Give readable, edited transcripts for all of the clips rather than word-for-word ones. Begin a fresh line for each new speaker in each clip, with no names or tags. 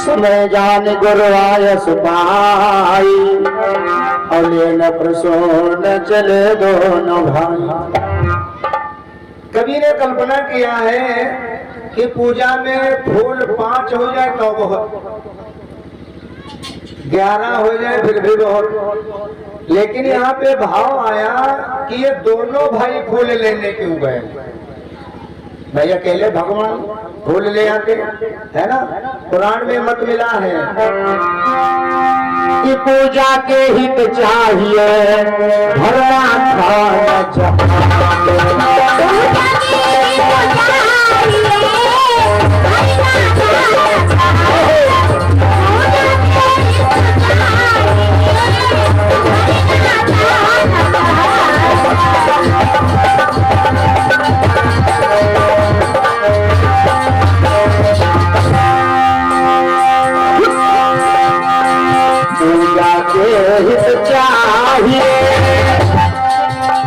समय जान गुरुआय सुपाई और लेन प्रसोन चले दोनों भाई।
कवि ने कल्पना किया है कि पूजा में फूल 5 हो जाए तो बहुत, 11 हो जाए फिर भी बहुत, लेकिन यहाँ पे भाव आया कि ये दोनों भाई फूल लेने क्यों गए। भाई अकेले भगवान फूल ले आते है ना, कुरान में मत मिला है
कि पूजा के हित चाहिए भरना खाना चाहिए।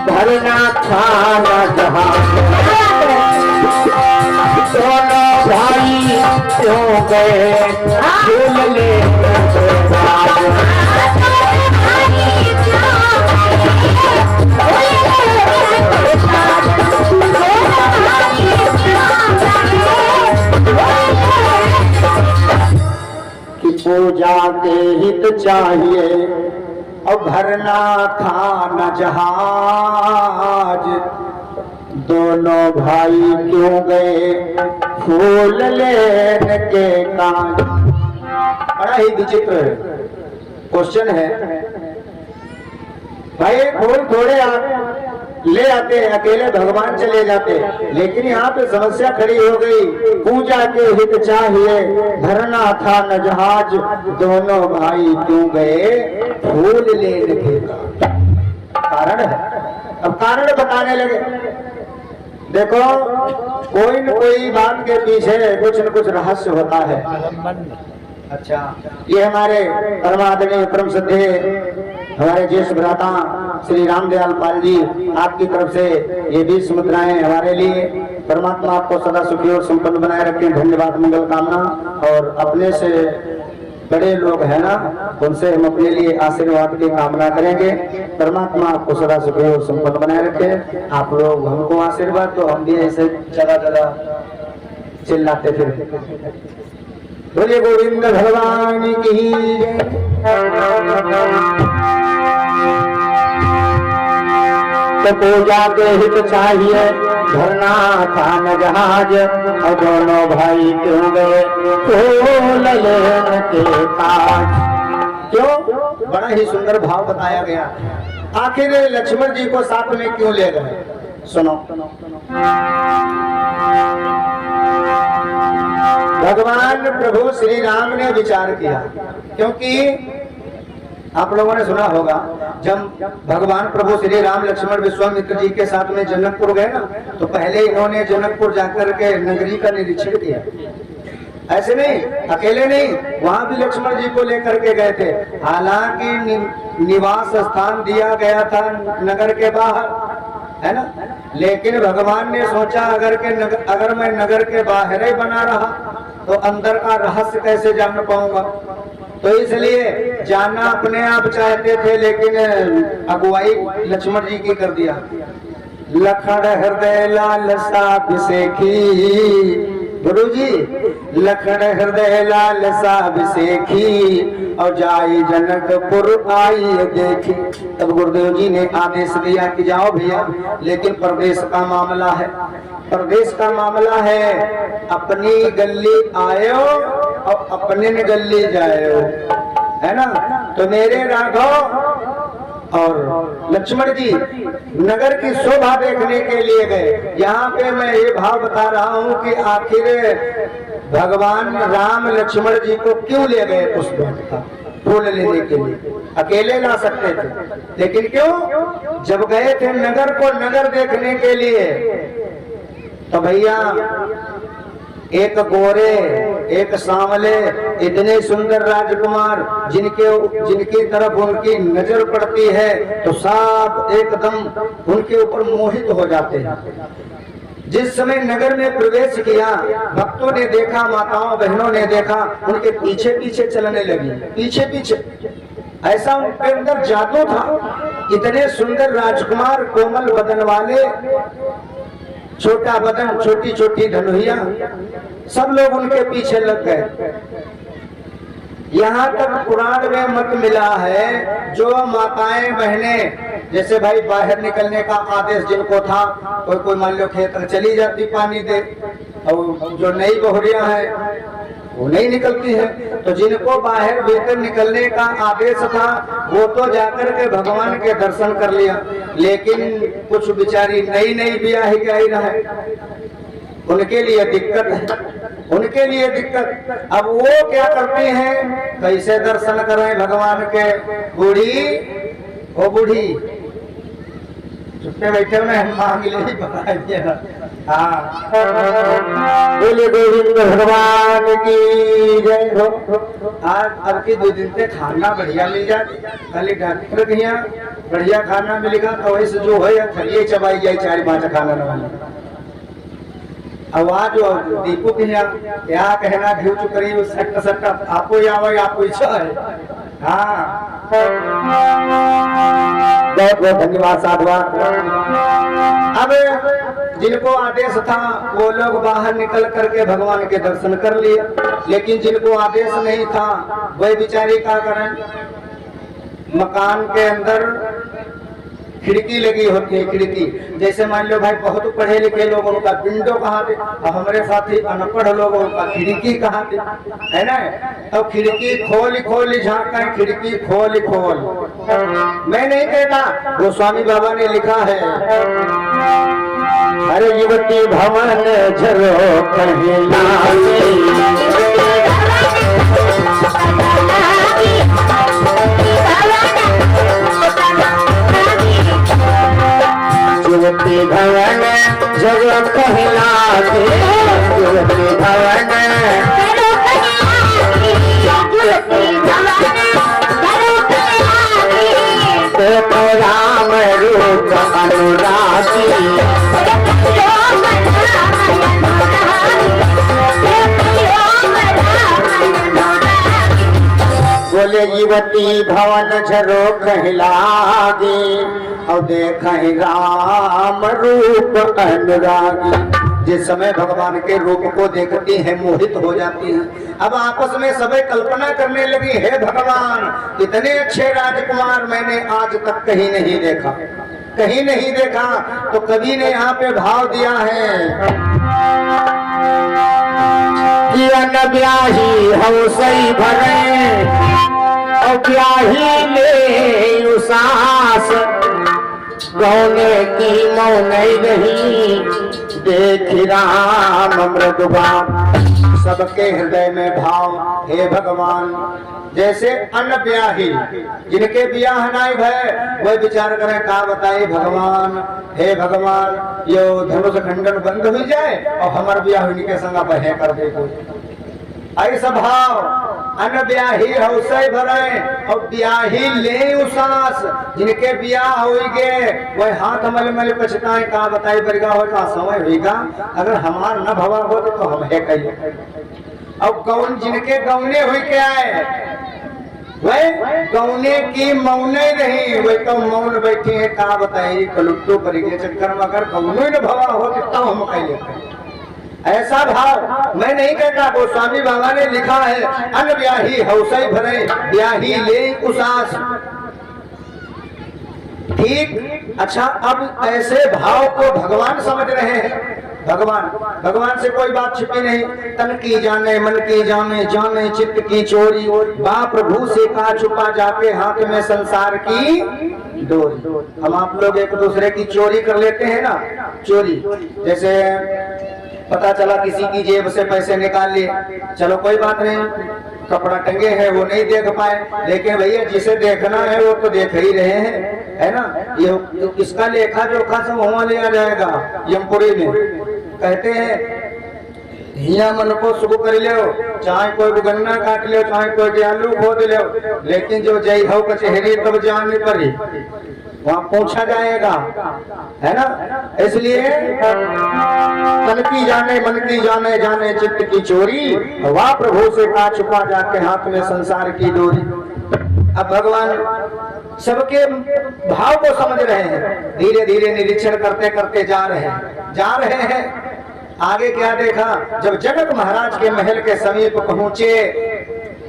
भरना खाना जहाँ दोनों भाई क्यों गए फूल ले। कि पूजा के हित चाहिए और भरना था न जहाज, दोनों भाई क्यों गए फूल लेने के काज। बड़ा ही विचित्र क्वेश्चन है भाई, फूल थोड़े ले आते अकेले भगवान चले जाते, लेकिन यहाँ पे समस्या खड़ी हो गई, पूजा के हित चाहिए भरना था न जहाज, दोनों भाई क्यों गए फूल लेने के कारण है। अब कारण बताने लगे, देखो कोई न कोई बात के पीछे कुछ न कुछ रहस्य होता है। अच्छा, ये हमारे परमादरणीय परम श्रद्धेय हमारे ज्येष्ठ भ्राता श्री रामदयाल पाल जी आपकी तरफ से ये 20 मुद्राएं हमारे लिए, परमात्मा आपको सदा सुखी और संपन्न बनाए रखें, धन्यवाद मंगल कामना। और अपने से बड़े लोग हैं ना, उनसे हम अपने लिए आशीर्वाद की कामना करेंगे, परमात्मा आपको सदा सुखी और संपन्न बनाए रखे। आप लोग हमको आशीर्वाद तो हम भी ऐसे जगह जगह चिल्लाते फिर। बोले गोविंद भगवान की तो पूजा के हित चाहिए भरना था न जहाज, और दोनों भाई क्यों गए फूल लेने के काज। क्यों?
बड़ा ही सुंदर भाव बताया गया। आखिर लक्ष्मण जी को साथ में क्यों ले गए, सुनो। भगवान प्रभु श्री राम ने विचार किया, क्योंकि आप लोगों ने सुना होगा जब भगवान प्रभु श्री राम लक्ष्मण विश्वामित्र जी के साथ में जनकपुर गए ना, तो पहले इन्होंने जनकपुर जाकर के नगरी का निरीक्षण किया। ऐसे नहीं, अकेले नहीं, वहां भी लक्ष्मण जी को लेकर के गए थे। हालांकि निवास स्थान दिया गया था नगर के बाहर, है ना, लेकिन भगवान ने सोचा अगर मैं नगर के बाहर ही बना रहा तो अंदर का रहस्य कैसे जान पाऊंगा, तो इसलिए जानना अपने आप चाहते थे, लेकिन अगुवाई लक्ष्मण जी की कर दिया। लखन हृदय लाल सा बिसेखी, गुरु जी लखन हृदय लाल सा बिसेखी, और जाई जनकपुर आई देखी। तब गुरुदेव जी ने आदेश दिया कि जाओ भैया, लेकिन प्रदेश का मामला है, प्रदेश का मामला है, अपनी गली आयो और अपने न गली जायो, है ना। तो मेरे राघव और लक्ष्मण जी नगर की शोभा देखने के लिए गए। यहाँ पे मैं ये भाव बता रहा हूँ कि आखिर भगवान राम लक्ष्मण जी को क्यों ले गए पुष्प का फूल लेने के लिए। अकेले ला सकते थे, लेकिन क्यों? जब गए थे नगर को नगर देखने के लिए, तो भैया एक गोरे एक सांवले इतने सुंदर राजकुमार जिनकी तरफ उनकी नजर पड़ती है तो सब एकदम उनके ऊपर मोहित हो जाते हैं। जिस समय नगर में प्रवेश किया, भक्तों ने देखा, माताओं बहनों ने देखा, उनके पीछे पीछे चलने लगी, पीछे पीछे। ऐसा उनके अंदर जादू था। इतने सुंदर राजकुमार, कोमल बदन वाले, छोटा बदन, छोटी छोटी धनुहिया, सब लोग उनके पीछे लग गए। यहाँ तक पुराण में मत मिला है, जो माताएं बहनें, जैसे भाई बाहर निकलने का आदेश जिनको था, कोई मान लो खेत में चली जाती पानी दे, और जो नई बहुरियां हैं वो नहीं निकलती है, तो जिनको बाहर भीतर निकलने का आदेश था वो तो जाकर के भगवान के दर्शन कर लिया। लेकिन कुछ बेचारी नई नई ब्याही गई रहे, उनके लिए दिक्कत है, उनके लिए दिक्कत। अब वो क्या करती हैं, कैसे दर्शन करें भगवान के? बूढ़ी, ओ बूढ़ी, चुपके बैठे हुए मांग ले। हाँ,
बोले गोविंद भगवान की जय हो।
आज अब के 2 दिन से खाना बढ़िया मिल जाती, खाली डॉक्टर के यहाँ बढ़िया खाना मिलेगा तो वैसे जो है थलिए चबाई जाए 4-5 खाना न। अब आज जो दीपू के यहाँ क्या कहना, घी चुकरी सट्टा सट्टा आपको आवे, आपको इच्छा है। हाँ,
बहुत बहुत धन्यवाद साधुवाद।
अब जिनको आदेश था वो लोग बाहर निकल करके भगवान के दर्शन कर लिए, लेकिन जिनको आदेश नहीं था वही बेचारे क्या करें? मकान के अंदर खिड़की लगी होती है, खिड़की जैसे मान लो भाई बहुत पढ़े लिखे लोग उनका विंडो कहाँ थे, और हमारे साथी अनपढ़ लोग उनका खिड़की कहाँ थे, है ना? तो खिड़की खोल खोल झांका, खिड़की खोल खोल। मैं नहीं कहता, गोस्वामी बाबा ने लिखा है,
अरे युवती भवन झरो कहला युवती भवन झरो कहलाते, युवती भवन देखो राम रूप अनुरागी, बोले युवती भवन झरो कहलागे, और देख राम रूप अनुरागी। जिस समय भगवान के रूप को देखती है मोहित हो जाती हैं। अब आपस में सबे कल्पना करने लगी, हे भगवान इतने अच्छे राजकुमार मैंने आज तक कहीं नहीं देखा, कहीं नहीं देखा। तो कवि ने यहाँ पे भाव दिया है, ब्याही हो सही भरे, और ब्याही ले उसास, गौने की मौन नहीं देख राम मृदुबान।
सबके हृदय में भाव, हे भगवान जैसे अन्न ब्याही जिनके ब्याह नहीं भय वह विचार करें, का बताए भगवान, हे भगवान यो धनुष खंडन बंद हो जाए और हमार ब्याह उनके संग बहे कर दे। ऐसा भाव अन्न ब्याही हौसई भरे और ब्याही ले उसास, जिनके ब्याह होगे वह हाथ मल मल पछताए, का बताए बरगा हो का समय होगा, अगर हमार न भवा हो तो हम है कहिए। अब गौन जिनके गौने हुई के आए वह गौने की मौने नहीं, वह तो मौन बैठी है, का बताए कलुट्टू करेंगे चक्कर में, अगर गौने न भवा हो तो हम कह लेते। ऐसा भाव मैं नहीं कहता, गोस्वामी बाबा ने लिखा है, अन ब्याही हौसई भरे ब्याही ले उसास। ठीक, अच्छा अब ऐसे भाव को भगवान समझ रहे हैं। भगवान से कोई बात छिपी नहीं, तन की जाने मन की जाने, जाने चित्त की चोरी, बा प्रभु से का छुपा जाके हाथ में संसार की डोरी। हम आप लोग एक दूसरे की चोरी कर लेते हैं ना, चोरी जैसे पता चला किसी की जेब से पैसे निकाल लिए, चलो कोई बात नहीं, कपड़ा टंगे हैं वो नहीं देख पाए, लेकिन भैया जिसे देखना है वो तो देख ही रहे हैं, है ना? ये इसका लेखा जोखा सब वहां लिया जाएगा यमपुरी में। कहते हैं हिया मन को सुख कर लो, चाहे कोई गन्ना काट लो, चाहे कोई आलू खोद लो, लेकिन जो जय हो कचहरी तब जान पड़ी। वहां पहुंचा जाएगा, है ना। इसलिए तन की जाने मन की जाने, जाने चित्त की चोरी, वाह प्रभु से का छुपा जाके हाथ में संसार की डोरी। अब भगवान सबके भाव को समझ रहे हैं, धीरे धीरे निरीक्षण करते करते जा रहे हैं। आगे क्या देखा, जब जनक महाराज के महल के समीप पहुंचे,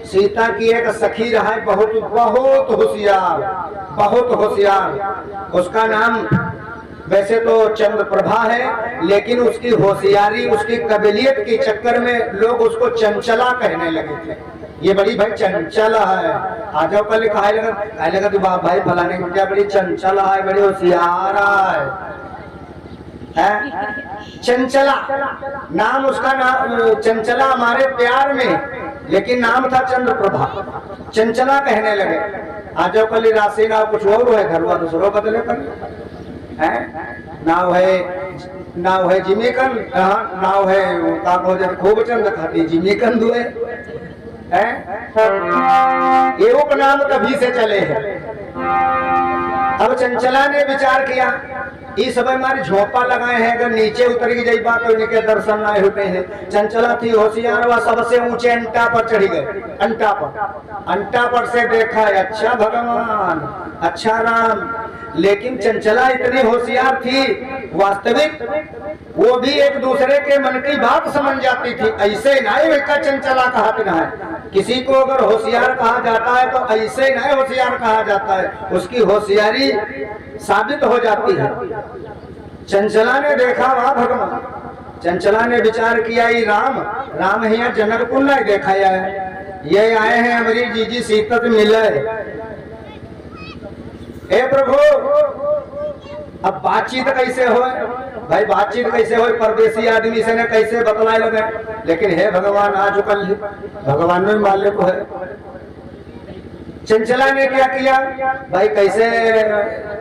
सीता की एक सखी रहा है बहुत बहुत होशियार, बहुत होशियार। उसका नाम वैसे तो चंद्रप्रभा है, लेकिन उसकी होशियारी, उसकी काबिलियत के चक्कर में लोग उसको चंचला कहने लगे थे। ये बड़ी भाई चंचला है, आ जाओ कल खाए लगा तो भाई फलाने को क्या बड़ी चंचला है, बड़ी होशियार है। चंचला नाम उसका, नाम चंचला हमारे प्यार में, लेकिन नाम था चंद्रप्रभा। चंचला कहने लगे। आ जाओ कल राशि ना कुछ और है, घरवा दूसरों बदले पर नाव है जिमीकन, नाव है खूब चंद खाती जिमीकन दुए है। ये उपनाम कभी से चले हैं। अब चंचला ने विचार किया, इस समय हमारी झोंपा लगाए हैं, अगर नीचे उतर की जाई बात तो इनके दर्शन ना होते हैं। चंचला थी होशियार, वह सबसे ऊंचे अंटा पर चढ़ी गए। अंटा पर से देखा, अच्छा भगवान, अच्छा राम। लेकिन चंचला इतनी होशियार थी, वास्तविक वो भी एक दूसरे के मन की बात समझ जाती थी। ऐसे नहीं उसका चंचला कहते ना है, किसी को अगर होशियार कहा जाता है तो ऐसे नहीं होशियार कहा जाता है, उसकी होशियारी साबित हो जाती है। चंचला ने देखा, वाह भगवान। चंचला ने विचार किया, ये राम है, जनकपुर नहीं देखा है, ये आए हैं हमारी जीजी सीता से मिले। हे प्रभु, अब बातचीत कैसे हो भाई, बातचीत कैसे हो, परदेसी आदमी से ने कैसे बतलाए लगे। लेकिन हे भगवान, आज कल भगवान में मालिक है। चंचला ने क्या किया भाई, कैसे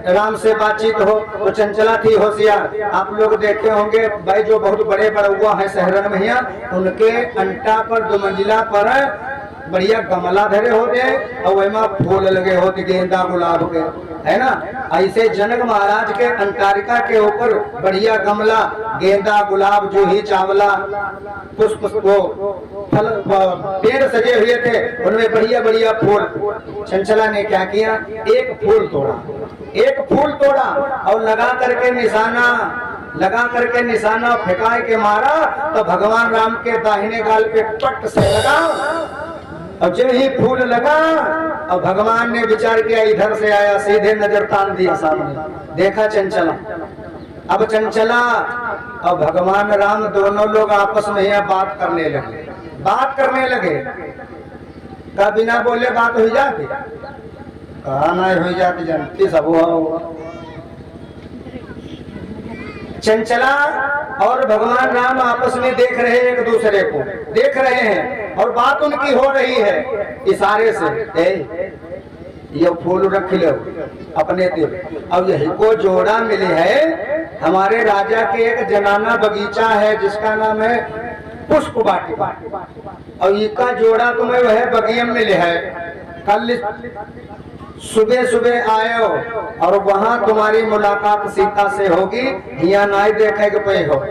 राम से बातचीत हो, तो चंचला थी होशियार। आप लोग देखे होंगे भाई, जो बहुत बड़े बड़ुआ है शहरन में, उनके अंटा पर 2 मंजिला पर बढ़िया गमला धरे होते और वही में फूल लगे होते, गेंदा गुलाब के, है ना। ऐसे जनक महाराज के अंटारिका के ऊपर बढ़िया गमला, गेंदा गुलाब, जूही चावला, पुष्प वो फल पेड़ सजे हुए थे, उनमें बढ़िया बढ़िया फूल। चंचला ने क्या किया, एक फूल तोड़ा और लगा करके निशाना फेंकाए के मारा, तो भगवान राम के दाहिने गाल पे पट से लगा। और जब ही फूल लगा, और भगवान ने विचार किया, इधर से आया, सीधे नजर तान दिया सामने, देखा चंचला। अब चंचला और भगवान राम दोनों लोग आपस में यहाँ बात करने लगे। का बिना बोले बात हो जाती, कहा नहीं हो जाती, जानती सब हुआ। चंचला और भगवान राम आपस में देख रहे हैं, एक दूसरे को देख रहे हैं, और बात उनकी हो रही है इशारे से। ये फूल रख लो अपने दिल। अब यही को जोड़ा मिले है, हमारे राजा के एक जनाना बगीचा है जिसका नाम है पुष्प वाटिका, और इसका जोड़ा तुम्हें वह बगिया मिले है। कल सुबह सुबह आयो और वहां तुम्हारी मुलाकात सीता से होगी, यहाँ नहीं देखे के पे हो।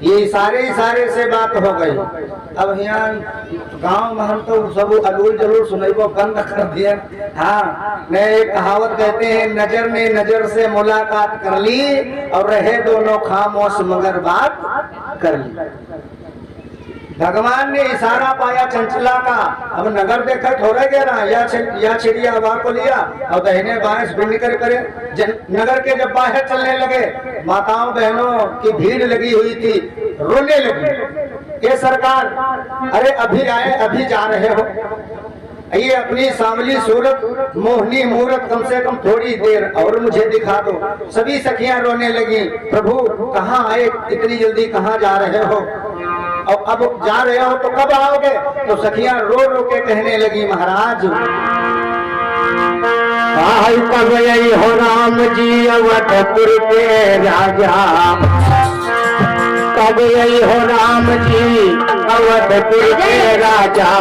ये इशारे से बात हो गई। अब यहाँ गांव में हम तो सब अलूल जलूल सुनाई को बंद कर दिए। हाँ, मैं एक कहावत कहते हैं, नजर ने नजर से मुलाकात कर ली और रहे दोनों खामोश मगर बात कर ली। भगवान ने इशारा पाया चंचला का। अब नगर देखा थोड़ा गया ना, या चिड़िया हवा को लिया और दहीने बाएं भिंड करे। नगर के जब बाहर चलने लगे, माताओं बहनों की भीड़ लगी हुई थी, रोने लगी। ये सरकार, अरे अभी आए, अभी जा रहे हो, ये अपनी सांवली सूरत, मोहनी मूरत कम से कम थोड़ी देर और मुझे दिखा दो। सभी सखियां रोने लगी, प्रभु कहाँ आए, इतनी जल्दी कहाँ जा रहे हो, और अब जा रहे हो तो कब आओगे। तो सखियां रो रो के कहने लगी, महाराज कब यही हो राम जी अवधपुर के राजा, कब यही हो राम जी
अवधपुर के राजा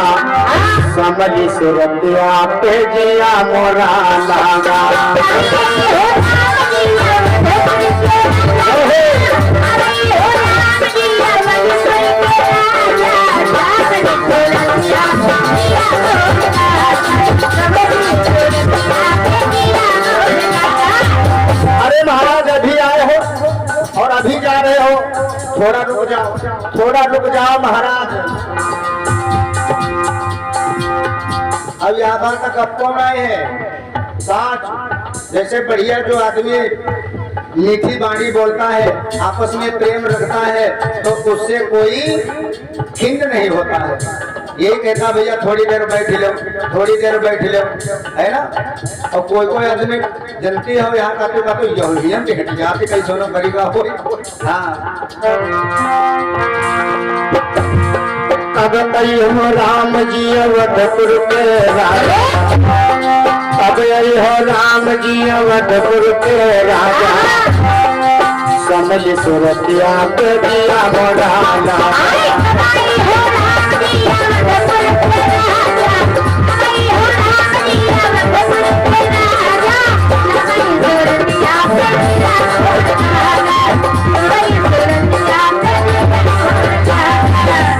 समली सुरतिया पे जिया मोरा लागा। अरे महाराज अभी आए हो और अभी जा रहे हो, थोड़ा रुक जाओ, थोड़ा रुक जाओ महाराज। अब यहाँ तक अब कौन आए हैं? साथ जैसे बढ़िया जो आदमी मीठी बाणी बोलता है, आपस में प्रेम रखता है, तो उससे कोई खिंड नहीं होता है। यही कहता भैया थोड़ी देर बैठ लो, थोड़ी देर बैठ लो, है ना। और कोई कोई आदमी जनती हो यहाँ का तो यहूदियन के हट जाते कई सोनो करीबा हो। हाँ अब हो राम जी अवधपुर के राजा, अब हो राम जी अवधपुर के राजा समझ सुरतिया पे दिया मोरा लागा।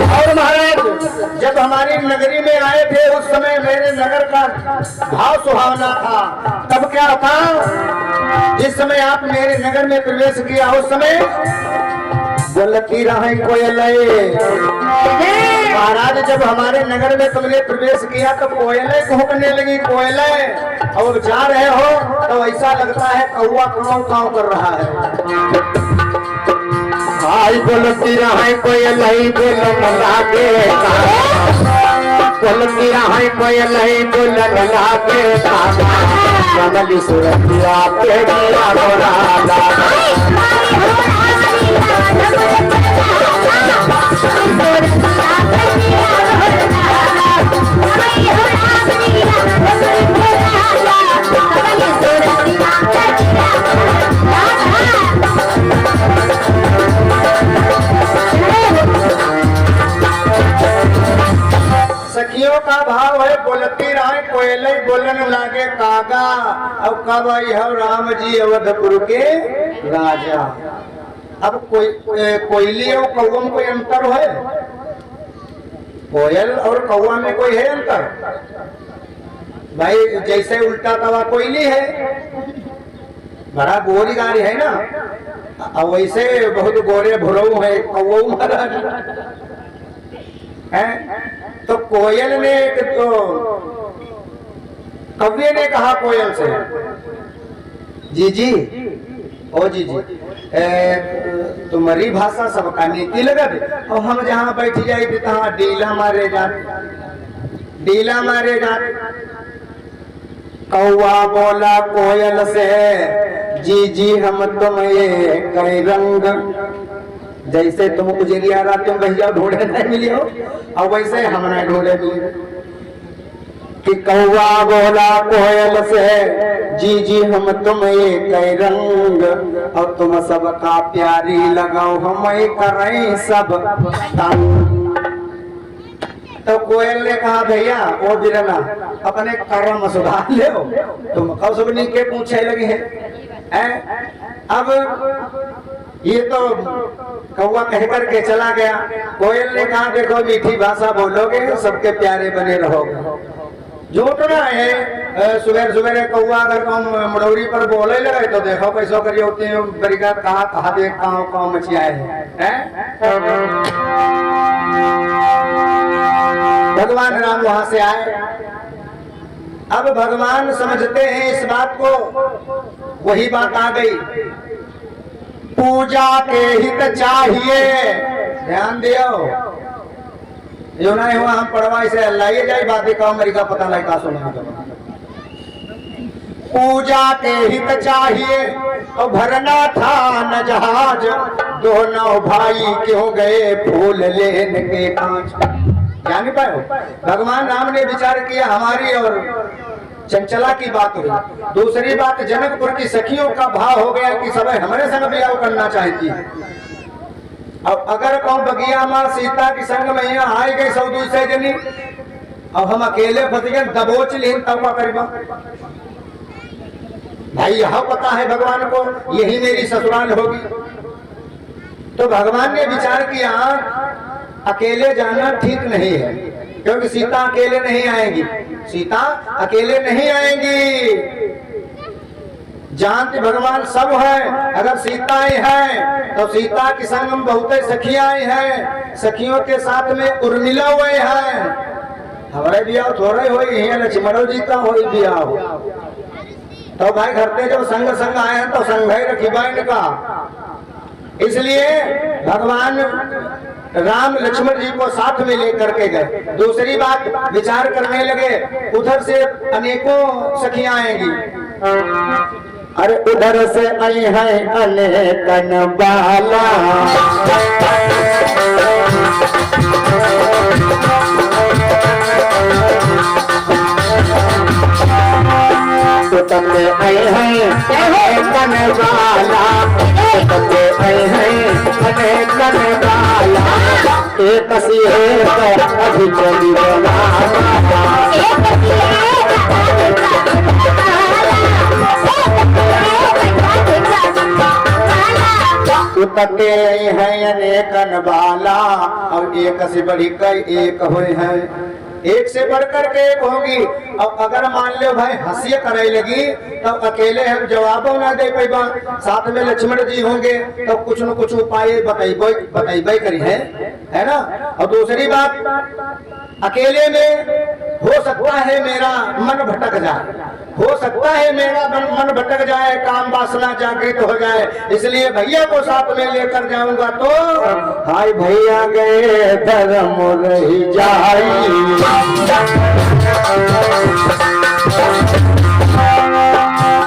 और महाराज जब हमारी नगरी में आए थे उस समय मेरे नगर का भाव सुहावना था। तब क्या था, जिस समय आप मेरे नगर में प्रवेश किया उस समय बोलती रहे कोयल। महाराज जब हमारे नगर में तुमने प्रवेश किया तो कोयलें भौंकने लगी, कोयलें। और जा रहे हो तो ऐसा लगता है कौवा काँव काँव कर रहा है। भाई बोलती रहे कोयल बोलन लागे, बोलती रहे कोयल बोलन लागे, समली सुरतिया पे दिया मोरा लागा। सखियों का भाव है बोलती रहे कोयले बोलन लागे कागा। अब कब आई है राम जी अवधपुर के राजा। अब कोयली और कौवा में कोई अंतर है? कोयल और कौवा में कोई है अंतर? भाई जैसे उल्टा तवा कोयली है, बड़ा गोरी गाड़ी है ना, और वैसे बहुत गोरे भुरऊ है कौवा महाराज है। तो कोयल ने तो कवि ने कहा कोयल से, जी जी ओ जी जी तुम्हारी भाषा सबका नीति लगत, और हम जहाँ बैठ जाए तहाँ डीला मारे जाते, डीला मारे जाते। कौवा बोला कोयल से, जी जी हम तुम ये कई रंग, जैसे तुम उजरिया रात में भैया ढूंढे नहीं मिली हो, और वैसे हमने ढूंढे मिली। कि कौवा बोला कोयल से, जी जी हम तुम ये कई रंग, और तुम सबका प्यारी लगाओ हम करें सब तंग। तो कोयल ने कहा भैया ओ बिरना अपने कर्म सुधार ले, तुम कब सब नीचे पूछे लगे हैं। अब ये तो कौवा कह करके चला गया। कोयल ने कहा देखो मीठी भाषा बोलोगे सबके प्यारे बने रहोगे। झूठ ना है, सुबह सुबह कौवा अगर तुम मुड़ौरी पर बोले लगे तो देखो कैसो करिए होते हैं बरिका कहा कहा देख काँव मचियाए हैं। भगवान राम वहां से आए। अब भगवान समझते हैं इस बात को, वही बात आ गई, पूजा के हित चाहिए। ध्यान दियो, जो नहीं हुआ हम पढ़वा इसे अल्लाह ये जाए बातें का अमेरिका पता नहीं का सुना। पूजा के हित चाहिए तो भरना था न जहाज, दोनों भाई क्यों गए फूल लेने के कांच। जान पाए भगवान राम ने विचार किया हमारी और चंचला की बात हुई। दूसरी बात जनकपुर की सखियों का भाव हो गया कि सब हमारे संग ब्याह करना चाहती है।
अब अगर कहूँ बगिया माँ सीता के संग में यहाँ आई गई 100-200 जनी, अब हम अकेले फंस गए, दबोच लेन तब का करीबा भाई, यह पता है भगवान को यही मेरी ससुराल होगी। तो भगवान ने विचार किया अकेले जाना ठीक नहीं है, क्योंकि सीता अकेले नहीं आएगी, सीता अकेले नहीं आएगी। जानते भगवान सब है, अगर सीता है तो सीता के संग में बहुत सखियां हैं, सखियों के साथ में उर्मिला हुए हैं। हमारे बियाह थोड़े हो लक्ष्मणो जी का हो बियाह हो, तो भाई घर पे जब संग संग आए हैं तो संग ही रखी बाइन का। इसलिए भगवान राम लक्ष्मण जी को साथ में लेकर के गए। दूसरी बात विचार करने लगे, उधर से अनेकों सखियां आएंगी,
अरे उधर से आई है अनेकन बाला, उतर से आई है अनेकन बाला, उतर से आई है अनेकन बाला, एक सी है अभी चली उतरते हैं अनेकन बाला, और एक से बढ़ी कई एक हुए हैं, एक से बढ़कर के एक होगी। अब अगर मान लो भाई हंसिया करे लगी तो अकेले हम जवाब ना दे पाएगा, साथ में लक्ष्मण जी होंगे तो कुछ न कुछ उपाय बताइए करी है ना। और दूसरी बात अकेले में हो सकता है मेरा मन भटक जाए, हो सकता है मेरा मन भटक जाए, काम वासना जागृत हो जाए, इसलिए भैया को साथ में लेकर जाऊंगा। तो हाय भैया गए धर्म रही जाई,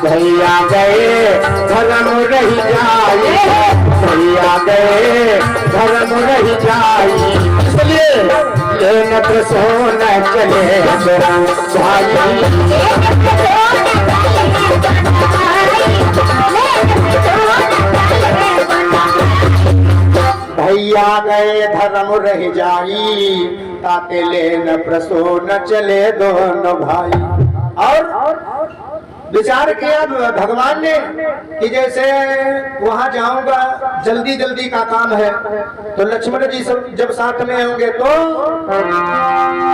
भैया गए धर्म रही जाई, भैया गए धर्म रही जाई, इसलिए लेन प्रसोन चले भाई, भैया गए धर्म रह जाई, ताते लेन प्रसोन चले दोनों भाई। और विचार किया भगवान ने कि जैसे वहां जाऊंगा जल्दी जल्दी का काम है, तो लक्ष्मण जी सब जब साथ में होंगे तो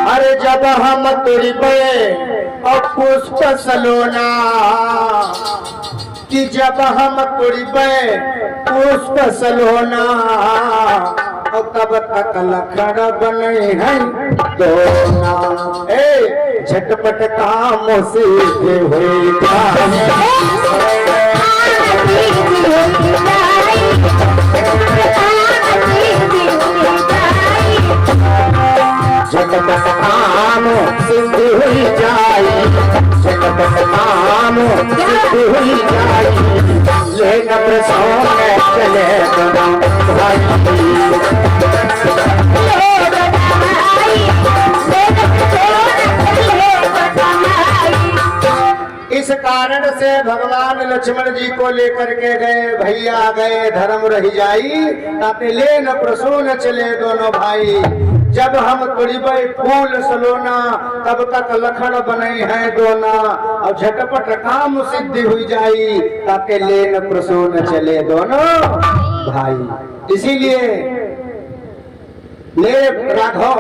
अरे जब हम तुरी पे और पुष्प सलोना, कि जब हम तुरी पे पुष्प सलोना, और तब तक लखन बने हैं दोना, झटपट काम सीधे हुई झटपट काम सिद्धि हुई जाई, झटपट काम सिद्धि हुई जाई, लेन प्रसोन चले इस कारण से भगवान लक्ष्मण जी को लेकर के गए, भैया गए धर्म रही जाई, ताते लेन प्रसून चले दोनों भाई, जब हम तुड़िबे फूल सलोना, तब तक लखन बने हैं दोना, और झटपट काम सिद्धि हुई जाई, ताते लेन प्रसून चले दोनों भाई। इसीलिए ले राघव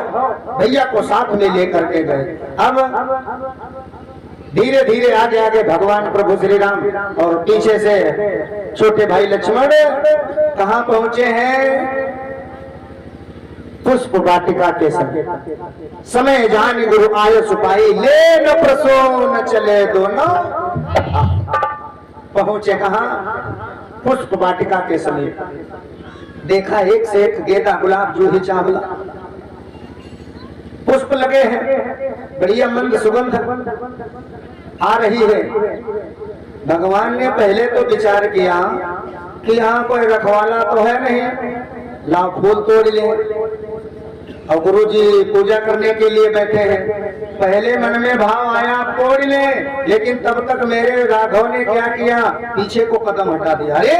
भैया को साथ में लेकर के गए। अब धीरे धीरे आगे आगे भगवान प्रभु श्री राम और पीछे से छोटे भाई लक्ष्मण कहाँ पहुंचे हैं? पुष्प वाटिका के समय जान गुरु आयो सुपाई, ले न प्रसोन चले दोनों। पहुंचे कहाँ? पुष्प वाटिका के समीप। देखा एक से एक गेंदा गुलाब जूही चावला पुष्प लगे हैं, बढ़िया मंद सुगंध आ रही है। भगवान ने पहले तो विचार किया कि यहाँ कोई रखवाला तो है नहीं, लाओ फूल तोड़ ले। और गुरुजी पूजा करने के लिए बैठे हैं। पहले मन में भाव आया तोड़ ले, लेकिन तब तक मेरे राघव ने क्या किया, पीछे को कदम हटा दिया। अरे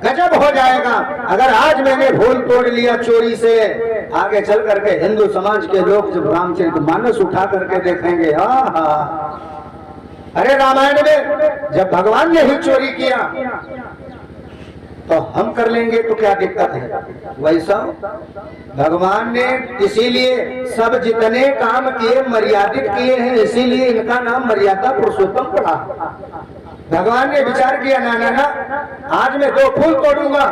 गजब हो जाएगा। अगर आज मैंने भूल तोड़ लिया चोरी से, आगे चल करके हिंदू समाज के लोग जब रामचरितमानस उठा करके देखेंगे, हाँ, अरे रामायण में जब भगवान ने ही चोरी किया तो हम कर लेंगे तो क्या दिक्कत है। वैसा भगवान ने इसीलिए सब जितने काम किए मर्यादित किए हैं, इसीलिए इनका नाम मर्यादा पुरुषोत्तम पड़ा। भगवान ने विचार किया, ना ना ना, आज मैं 2 फूल तोड़ूंगा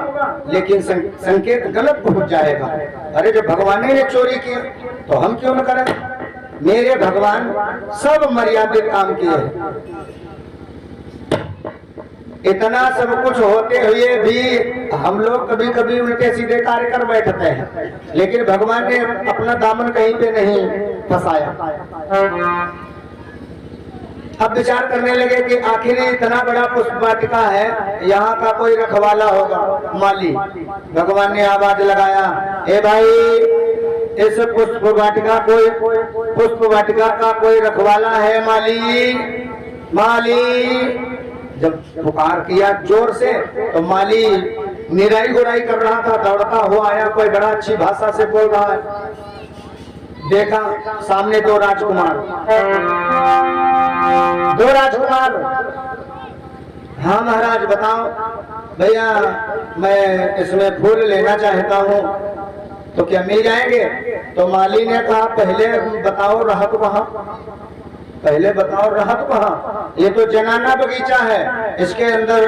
लेकिन संकेत गलत पहुंच जाएगा। अरे जब भगवान ने चोरी किया तो हम क्यों न करें। मेरे भगवान सब मर्यादित काम किए हैं। इतना सब कुछ होते हुए भी हम लोग कभी कभी उल्टे सीधे कार्य कर बैठते हैं, लेकिन भगवान ने अपना दामन कहीं पे नहीं फंसाया। अब विचार करने लगे कि आखिर इतना बड़ा पुष्प वाटिका है, यहाँ का कोई रखवाला होगा, माली। भगवान ने आवाज लगाया, ए भाई, इस पुष्प वाटिका का कोई रखवाला है माली? माली। जब पुकार किया जोर से तो माली निराई गुराई कर रहा था, दौड़ता हुआ आया, कोई बड़ा अच्छी भाषा से बोल रहा है। देखा सामने 2 राजकुमार। हाँ महाराज बताओ। भैया मैं इसमें फूल लेना चाहता हूँ, तो क्या मिल जाएंगे? तो माली ने कहा, पहले बताओ रहत कहाँ, पहले बताओ रहत कहाँ। ये तो जनाना बगीचा है, इसके अंदर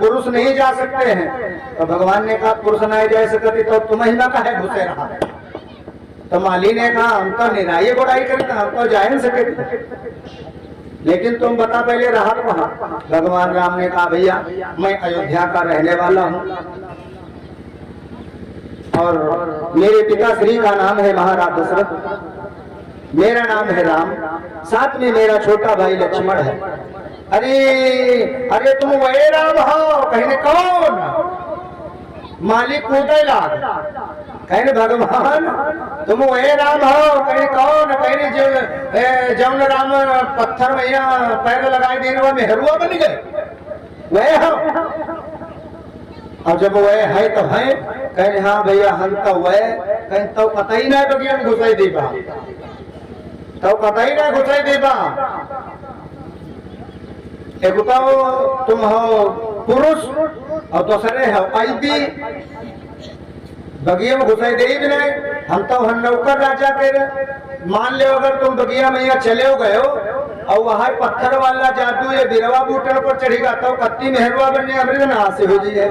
पुरुष नहीं जा सकते हैं। तो भगवान ने कहा, पुरुष नहीं जा सकते तो तुम ही ना कहे घुसे रहा। तो माली ने कहा, हम तो निराई गुड़ाई करते, हम तो जा नहीं सके, लेकिन तुम बता पहले रहत कहाँ। भगवान राम ने कहा, भैया मैं अयोध्या का रहने वाला हूँ और मेरे पिताश्री का नाम है महाराज दशरथ, मेरा नाम है राम, साथ में मेरा छोटा भाई लक्ष्मण है। अरे अरे तुम वही राम हो? कहने कौन? मालिक कूदे लाग। कहने भगवान तुम वही राम हो? कहने कौन? कहने जौन राम पत्थर में पैर लगाई देने वाले मेहरुआ बन गए, वह हो? अब जब वह है तो है। कहने हाँ भैया हम तो वह। कहीं तो पता ही नहीं बगिया में घुसाई दीपा, तो पता ही नहीं घुसाई दीपा। एक बताओ तुम हो पुरुष और दूसरे हो आईबी, बगिया में घुसाई दे भी नहीं। हम तो हम नौकर राजा के। मान लो अगर तुम बगिया में यहाँ चले गए हो और वहां पत्थर वाला जादू ये बिरवा बूटे पर चढ़ेगा तो कत्ती मेहरवा बनने अमृत ना से हो जाए।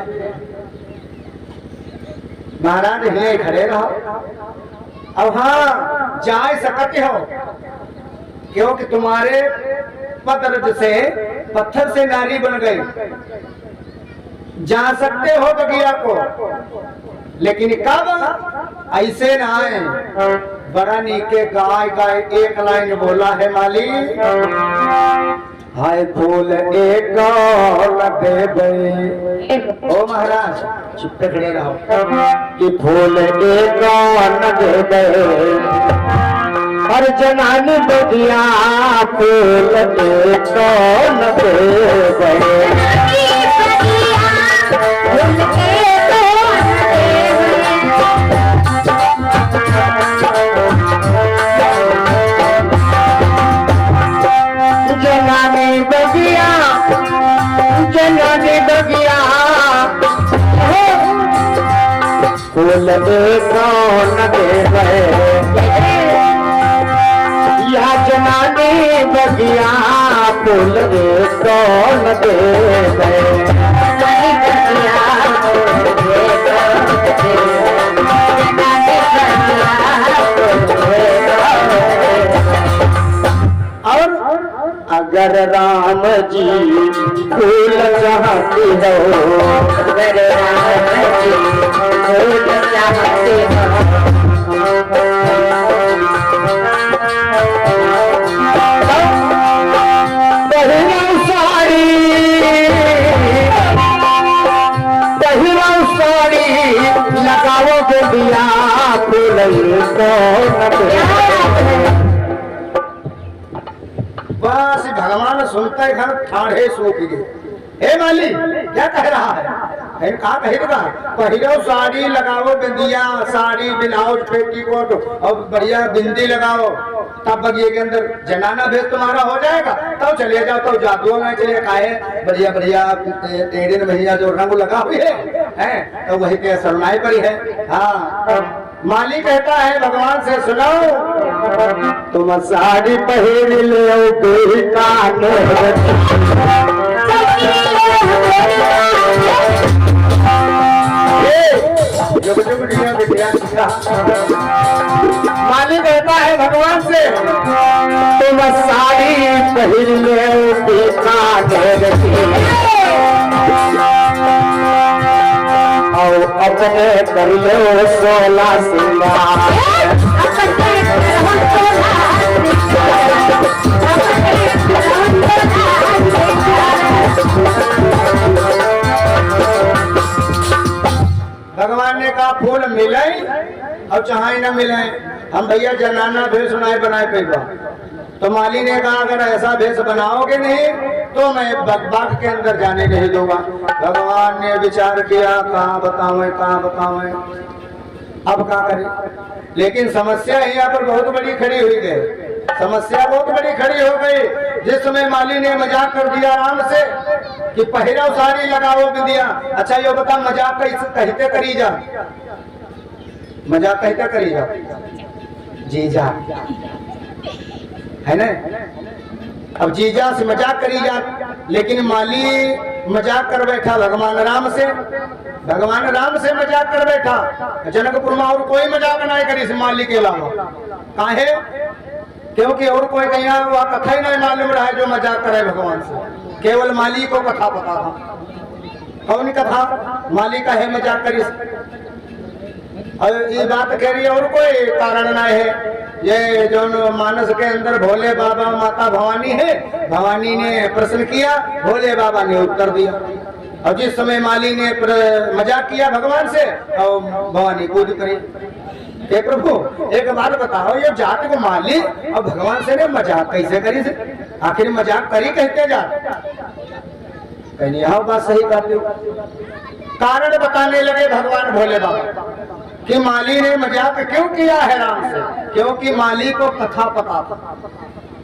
महाराज हिले खड़े रहो। अब हाँ जा सकते हो क्योंकि तुम्हारे पत्र से पत्थर से नारी बन गई, जा सकते हो बगिया को, लेकिन कब? ऐसे ना आए। बड़ा नीके गाय गाय एक लाइन बोला है माली, हाय फूल एक लगे गए। ओ महाराज चुप खड़े रहो कि फूल एक लगे गए और जनानी बगिया फूल एक लगे गए। फूल कौन दे गए या जनानी बगिया, फूल कौन दे गए। और अगर राम जी फूल चाहती हो, अगर राम जी फूल चाहती हो, साड़ी लगाओ गोबिया फूल बस भगवान सुनते घर ठाढ़े सूख गए। हे माली क्या कह रहा है? कहा कहेगा पहिरो साड़ी लगाओ बिंदिया साड़ी ब्लाउज पेटीकोट और बढ़िया बिंदी लगाओ तब बगिए के अंदर जनाना भेद तुम्हारा हो जाएगा तब चले जाओ तब जादू में चले खाए बढ़िया बढ़िया टेढ़े भैया जो रंग लगा हुई है तो वही के शरणाई पड़ी है। हाँ माली कहता है भगवान से सुनो
तुम साड़ी पहन लो
माली कहता है भगवान से
तुम साड़ी पहन लो और अपने कर लो 16 सिंगार।
भगवान ने कहा फूल मिले और चाहे न मिले हम भैया जनाना भेष सुनाए बनाए पैबा। तो माली ने कहा अगर ऐसा भेष बनाओगे नहीं तो मैं बाग के अंदर जाने नहीं दूंगा। भगवान ने विचार किया कहाँ बताऊं अब क्या करें। लेकिन समस्या यहाँ पर बहुत बड़ी खड़ी हुई गई। समस्या बहुत बड़ी खड़ी हो गई जिस समय माली ने मजाक कर दिया राम से कि पहिरा साड़ी लगाओ बिंदिया। अच्छा ये बता मजाक कहते करी जा मजाक कहते करी जा जीजा है ना। अब जीजा से मजाक करी जा लेकिन माली मजाक कर बैठा भगवान राम से मजाक कर बैठा। जनकपुर में और कोई मजाक नहीं करी से माली के अलावा काहे क्योंकि और कोई कहीं वह कथा ही नहीं मालूम रहा है जो मजाक करे भगवान से। केवल माली को कथा पता था। कौन कथा माली का है मजाक करी और ये बात कह रही है और कोई कारण नहीं है। ये जो मानस के अंदर भोले बाबा माता भवानी है भवानी ने प्रश्न किया भोले बाबा ने उत्तर दिया। और जिस समय माली ने मजाक किया भगवान से और भवानी कूद करी। हे प्रभु एक बात बताओ ये जात को माली और भगवान से ने मजाक कैसे करी से आखिर मजाक करी कहते जात कहीं यह बात सही करते हो। कारण बताने लगे भगवान भोले बाबा कि माली ने मजाक क्यों किया है राम से क्योंकि माली को कथा पता था।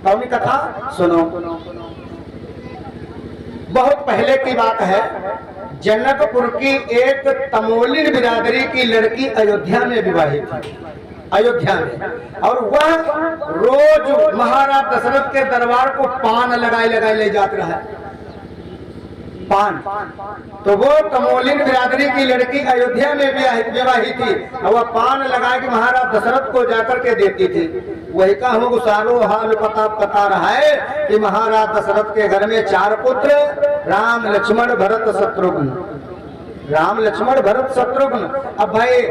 कौन कथा सुनो। बहुत पहले की बात है जनकपुर की एक तमोलिन बिरादरी की लड़की अयोध्या में विवाहित थी। अयोध्या में और वह रोज महाराज दशरथ के दरबार को पान लगाए ले जाते रहा पान। तो वो तमोलिन बिरादरी की लड़की अयोध्या में विवाहित थी और वह पान लगा के महाराज दशरथ को जाकर के देती थी। वही का हमको सारो हाल पता रहा है कि महाराज दशरथ के घर में 4 पुत्र राम लक्ष्मण भरत शत्रुघ्न अब भाई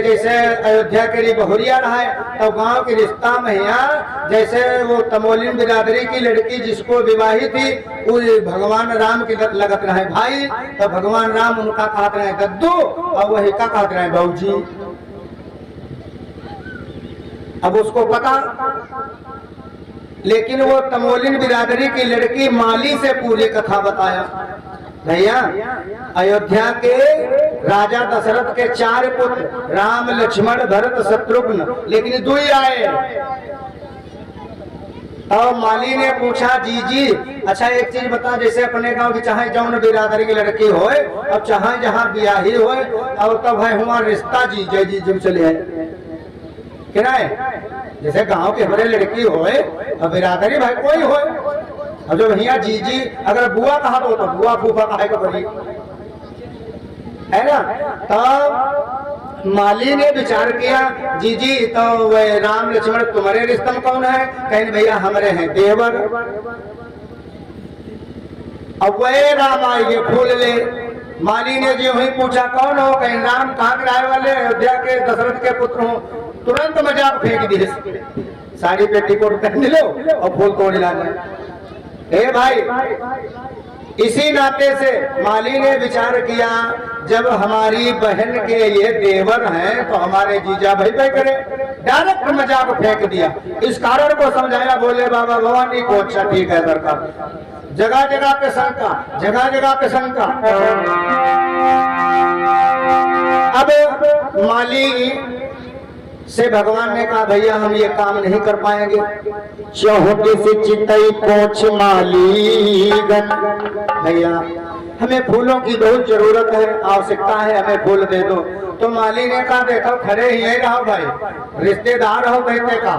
जैसे अयोध्या के लिए बहुरिया रहा है तो गांव के रिश्ता में यहाँ जैसे वो तमोलिन बिरादरी की लड़की जिसको विवाहित थी वो भगवान राम की लगत रहे भाई तो भगवान राम उनका कहते रहे दद्दू और वही का कहते रहे बाबूजी। अब उसको पता लेकिन वो तमोलिन बिरादरी की लड़की माली से पूरी कथा बताया। भैया अयोध्या के राजा दशरथ के 4 पुत्र राम लक्ष्मण भरत शत्रुघ्न लेकिन 2 ही आए। और माली ने पूछा जी अच्छा एक चीज बता जैसे अपने गांव की चाहे जौन बिरादरी की लड़की होए अब चाहे जहाँ ब्याही होए और तब है हमारा रिश्ता जी जब चले है क्या जैसे गांव के हमारे लड़की होए और बिरादरी भाई कोई होए अब जो भैया जी अगर बुआ कहा तो बुआ फूफा कहा को बड़ी है ना। तब माली ने विचार किया जी तो वह राम लक्ष्मण तुम्हारे रिश्ते में कौन है कहीं भैया हमारे हैं देवर। अब वह राम आएंगे फूल ले। माली ने जो वही पूछा कौन हो कहीं राम कहाँ के आए वाले अयोध्या के दशरथ के पुत्र हो। तुरंत मजाक फेंक दिए साड़ी पेटीकोट पहन लो और फूल तोड़ लाने। हे भाई इसी नाते से माली ने विचार किया जब हमारी बहन के ये देवर हैं तो हमारे जीजा भाई करे डायरेक्ट मजाक फेंक दिया। इस कारण को समझाया बोले बाबा भवानी को अच्छा ठीक है सरकार जगह जगह पे शंका अब माली से भगवान ने कहा भैया हम ये काम नहीं कर पाएंगे।
चौहतीस चितई पोछ मालीगन,
भैया हमें फूलों की बहुत जरूरत है, आवश्यकता है, हमें फूल दे दो। तो माली ने कहा देखो खड़े ही है रहो भाई, रिश्तेदार हो कहते का,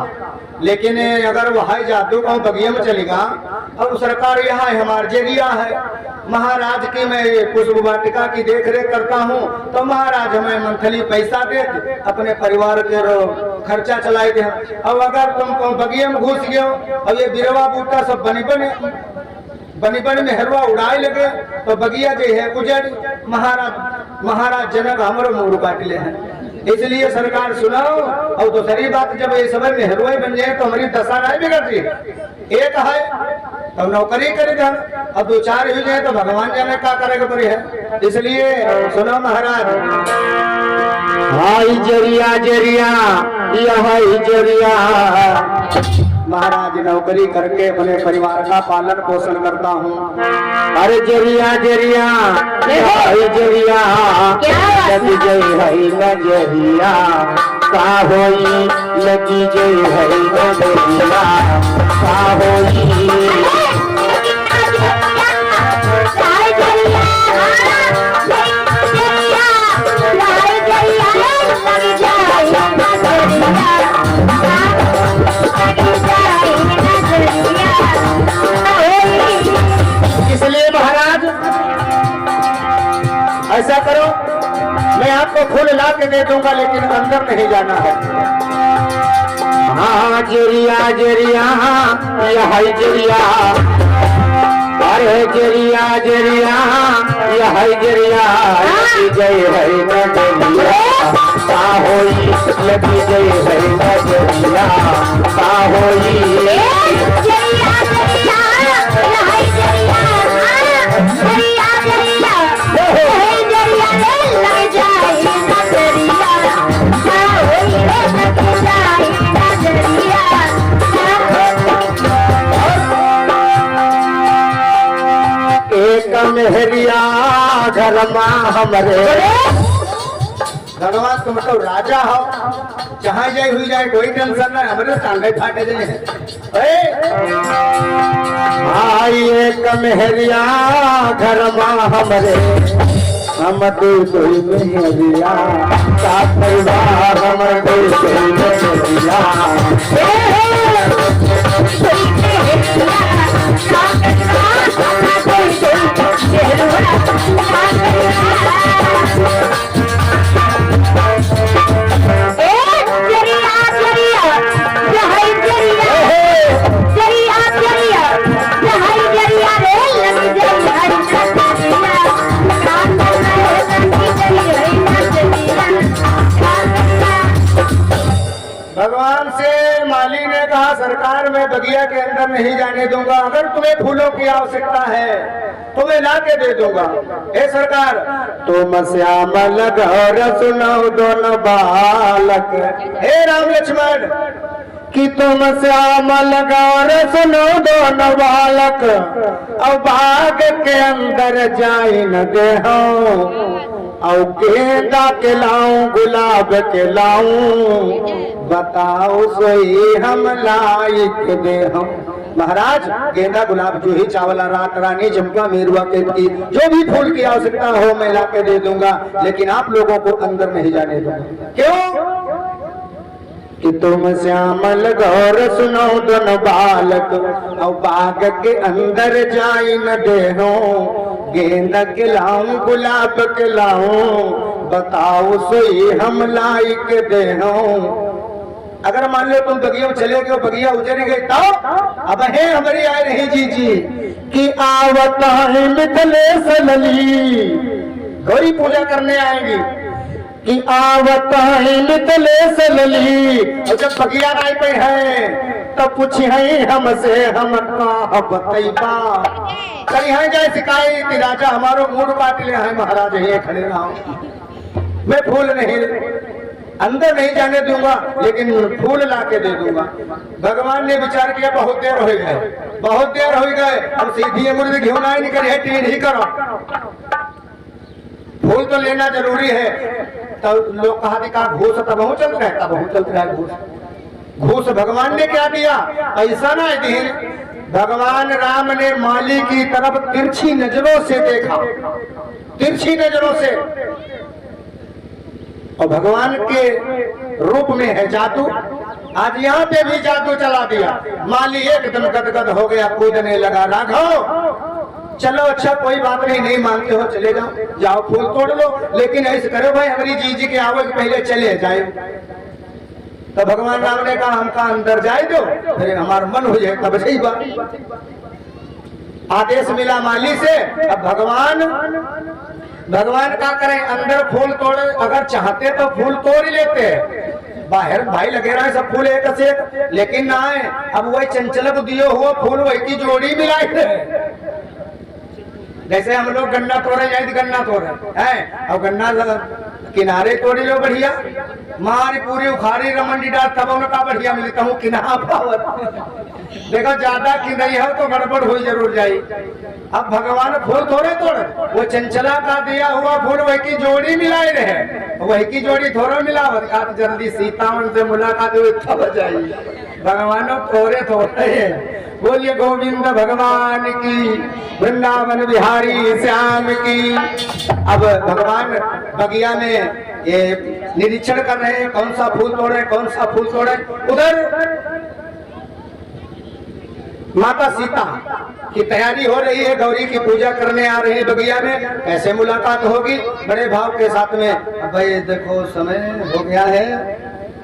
लेकिन अगर वह जादू का बगिया में चलेगा और सरकार यहाँ है, हमारा जरिया है महाराज की, मैं पुष्प वाटिका की देख रेख करता हूँ, तो महाराज हमें मंथली पैसा दे अपने परिवार के खर्चा चलाए दे। अब अगर तुम बगिया में घुस गए और ये बिरवा बूटा सब बनी बनी में हरवा उड़ाए लगे तो बगिया जो है गुजर, महाराज जनक हमारे मुंह काट ले हैं। इसलिए सरकार सुनाओ। और दूसरी बात जब ये समय में हरवाई बन जाए तो हमारी दशा नहीं बिगड़ती। एक है तो नौकरी करे जान, अब दो चार हो जाए तो भगवान जाने क्या करेगा पड़ी है। इसलिए सुनो महाराज,
हाई जरिया जरिया यह जरिया,
महाराज नौकरी करके अपने परिवार का पालन पोषण करता हूँ।
अरे जरिया जरिया यह जरिया, लगी जय है नजरिया, का होई लगी जय है नजरिया, का होई। इसलिए महाराज ऐसा करो, मैं आपको फूल ला के दे दूंगा लेकिन अंदर नहीं जाना है। हाँ जरिया जरिया यह जरिया, अरे जरिया जरिया यह जरिया, जय है नजरिया, का होई लगी जय है नजरिया, का होई। एक मेहरिया घर माँ हमरे,
भगवान तुम तो राजा हो, जहाँ जाए हुई जाए कोई टेंशन नहीं, हमारे टांगे फाटे जाए।
आई एक मेहरिया घर माँ हमरे, हम कोई मेहरिया का परिवार, हम कोई मेहरिया।
भगवान से माली ने कहा सरकार मैं बगिया के अंदर नहीं जाने दूंगा, अगर तुम्हें फूलों की आवश्यकता है तो मैं ला के दे दूंगा। हे सरकार,
तुम श्यामल गौर सुनो दोनों बालक,
हे राम लक्ष्मण,
कि तुम श्यामल गौर सुनो दोनों बालक, अब बाग के अंदर जाई न दे और गेंदा के लाऊं गुलाब के लाऊं, बताओ सोई हम लायक दे हम।
महाराज गेंदा गुलाब जूही चावला रात रानी चंपा मेरुआ केतकी जो भी फूल की आवश्यकता हो मैं ला के दे दूंगा, लेकिन आप लोगों को अंदर नहीं जाने दूंगा। क्यों?
कि तुम श्यामल गौर सुनो दोनों बालक,
और बाग के अंदर जाई न देहो, गेंदा के लाऊं गुलाब के लाऊं, बताओ सोई हम लायक देहो। अगर मान लो तुम बगिया में चले गए, बगिया उजड़ गई तो अब है हमारी आए रही जी जी
कि आवता है मिथिलेश लली,
गौरी पूजा करने आएंगी
कि आवता है मिथिलेश लली,
और जब बगिया आई पे है
तब पूछी है हमसे हम का बतैबा,
कहीं है जाए शिकायत राजा हमारो मूड काट ले है महाराज ये खड़े रहो, मैं फूल नहीं अंदर नहीं जाने दूंगा लेकिन फूल ला के दे दूंगा। भगवान ने विचार किया बहुत देर हो गए, बहुत देर हो गए, अब सीधी मुर्द घियों नहीं निकली है, टीन ही करो। फूल तो लेना जरूरी है। तो लोग कहा कि का घूस तब चल रहा है, तब चल रहा है घूस। घूस भगवान ने क्या दिया? ऐसा ना दिन भगवान राम ने माली की तरफ तिरछी नजरों से देखा, तिरछी नजरों से। और भगवान के रूप में है जादू। आज यहाँ पे भी जादू चला दिया। माली एकदम गदगद हो गया, कूदने लगा। राघव चलो, अच्छा कोई बात नहीं, नहीं मानते हो चले जाओ, जाओ फूल तोड़ लो, लेकिन ऐसे करो भाई हमारी जी के आवे पहले चले जाए। तो भगवान राम ने कहा हमका अंदर जाए दो, फिर हमारा मन हो जाए तब सही बात। आदेश मिला माली से। अब भगवान क्या करें, अंदर फूल तोड़े, अगर चाहते तो फूल तोड़ ही लेते, बाहर भाई लगे रहा है सब फूल एक से एक, लेकिन ना है। अब वही चंचल को दियो हुआ फूल वही की जोड़ी मिलाई है। जैसे हम लोग गन्ना तोड़े जाए, गन्ना तोड़े है, अब गन्ना किनारे तोड़ी लो बढ़िया, मारी पूरी उखाड़ी रमंडी डाल तब उनका बढ़िया मिलता हूँ किनारा। देखो ज्यादा की नहीं है तो गड़बड़ हुई जरूर जाए। अब भगवान फूल थोड़े तोड़े, वो चंचला का दिया हुआ फूल वही की जोड़ी मिलाए रहे, वही की जोड़ी थोड़ा मिलावत का जल्दी सीतावन से मुलाकात हुई तब जाइए। भगवान थोड़े थोड़े है। बोलिए गोविंद भगवान की, वृंदावन बिहारी श्याम की। अब भगवान बगिया में ये निरीक्षण कर रहे हैं, कौन सा फूल तोड़े, कौन सा फूल तोड़े। उधर माता सीता की तैयारी हो रही है, गौरी की पूजा करने आ रही है बगिया में। कैसे मुलाकात होगी? बड़े भाव के साथ में। भाई देखो समय हो गया है,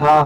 हाँ